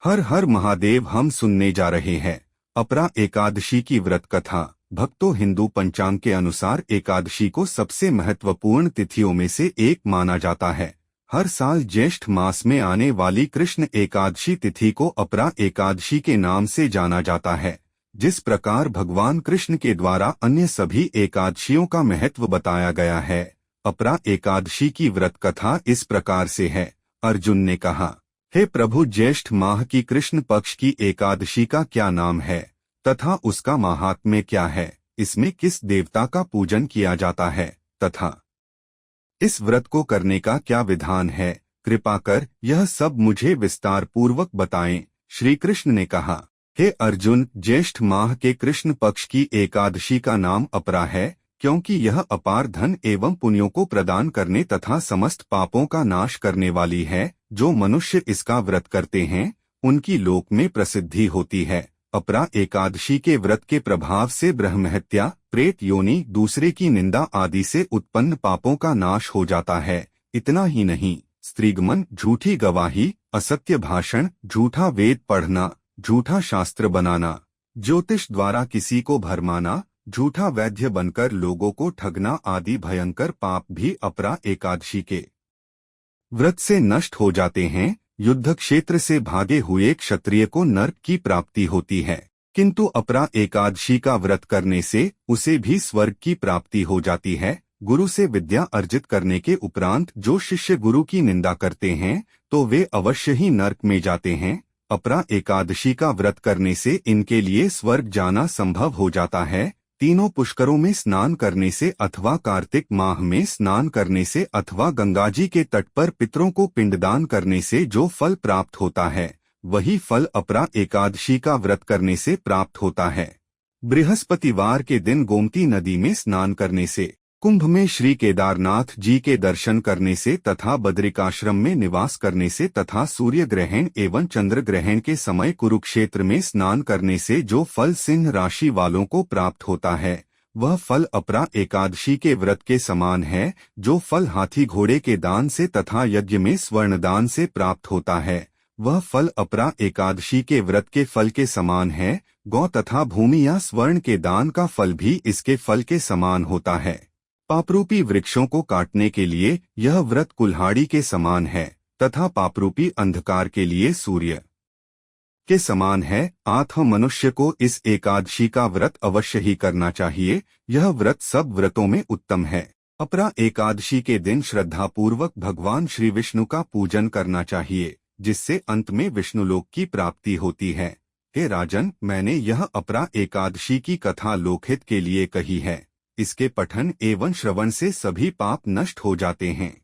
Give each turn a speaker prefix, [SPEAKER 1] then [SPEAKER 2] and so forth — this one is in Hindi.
[SPEAKER 1] हर हर महादेव। हम सुनने जा रहे हैं अपरा एकादशी की व्रत कथा। भक्तों, हिंदू पंचांग के अनुसार एकादशी को सबसे महत्वपूर्ण तिथियों में से एक माना जाता है। हर साल ज्येष्ठ मास में आने वाली कृष्ण एकादशी तिथि को अपरा एकादशी के नाम से जाना जाता है। जिस प्रकार भगवान कृष्ण के द्वारा अन्य सभी एकादशियों का महत्व बताया गया है, अपरा एकादशी की व्रत कथा इस प्रकार से है। अर्जुन ने कहा, हे प्रभु, ज्येष्ठ माह की कृष्ण पक्ष की एकादशी का क्या नाम है तथा उसका महात्म्य क्या है? इसमें किस देवता का पूजन किया जाता है तथा इस व्रत को करने का क्या विधान है? कृपा कर यह सब मुझे विस्तार पूर्वक बताएं। श्री कृष्ण ने कहा, हे अर्जुन, ज्येष्ठ माह के कृष्ण पक्ष की एकादशी का नाम अपरा है, क्योंकि यह अपार धन एवं पुण्यों को प्रदान करने तथा समस्त पापों का नाश करने वाली है। जो मनुष्य इसका व्रत करते हैं उनकी लोक में प्रसिद्धि होती है। अपरा एकादशी के व्रत के प्रभाव से ब्रह्महत्या, प्रेत योनि, दूसरे की निंदा आदि से उत्पन्न पापों का नाश हो जाता है। इतना ही नहीं, स्त्रीगमन, झूठी गवाही, असत्य भाषण, झूठा वेद पढ़ना, झूठा शास्त्र बनाना, ज्योतिष द्वारा किसी को भरमाना, झूठा वैद्य बनकर लोगों को ठगना आदि भयंकर पाप भी अपरा एकादशी के व्रत से नष्ट हो जाते हैं। युद्ध क्षेत्र से भागे हुए क्षत्रिय को नर्क की प्राप्ति होती है, किंतु अपरा एकादशी का व्रत करने से उसे भी स्वर्ग की प्राप्ति हो जाती है। गुरु से विद्या अर्जित करने के उपरांत जो शिष्य गुरु की निंदा करते हैं तो वे अवश्य ही नर्क में जाते हैं। अपरा एकादशी का व्रत करने से इनके लिए स्वर्ग जाना संभव हो जाता है। तीनों पुष्करों में स्नान करने से अथवा कार्तिक माह में स्नान करने से अथवा गंगाजी के तट पर पितरों को पिंडदान करने से जो फल प्राप्त होता है, वही फल अपरा एकादशी का व्रत करने से प्राप्त होता है। बृहस्पतिवार के दिन गोमती नदी में स्नान करने से, कुंभ में श्री केदारनाथ जी के दर्शन करने से तथा बद्रिकाश्रम में निवास करने से तथा सूर्य ग्रहण एवं चंद्र ग्रहण के समय कुरुक्षेत्र में स्नान करने से जो फल सिंह राशि वालों को प्राप्त होता है, वह फल अपरा एकादशी के व्रत के समान है। जो फल हाथी घोड़े के दान से तथा यज्ञ में स्वर्ण दान से प्राप्त होता है, वह फल अपरा एकादशी के व्रत के फल के समान है। गौ तथा भूमि या स्वर्ण के दान का फल भी इसके फल के समान होता है। पापरूपी वृक्षों को काटने के लिए यह व्रत कुल्हाड़ी के समान है तथा पापरूपी अंधकार के लिए सूर्य के समान है। आत्म मनुष्य को इस एकादशी का व्रत अवश्य ही करना चाहिए। यह व्रत सब व्रतों में उत्तम है। अपरा एकादशी के दिन श्रद्धापूर्वक भगवान श्री विष्णु का पूजन करना चाहिए, जिससे अंत में विष्णुलोक की प्राप्ति होती है। हे राजन, मैंने यह अपरा एकादशी की कथा लोकहित के लिए कही है। इसके पठन एवं श्रवण से सभी पाप नष्ट हो जाते हैं।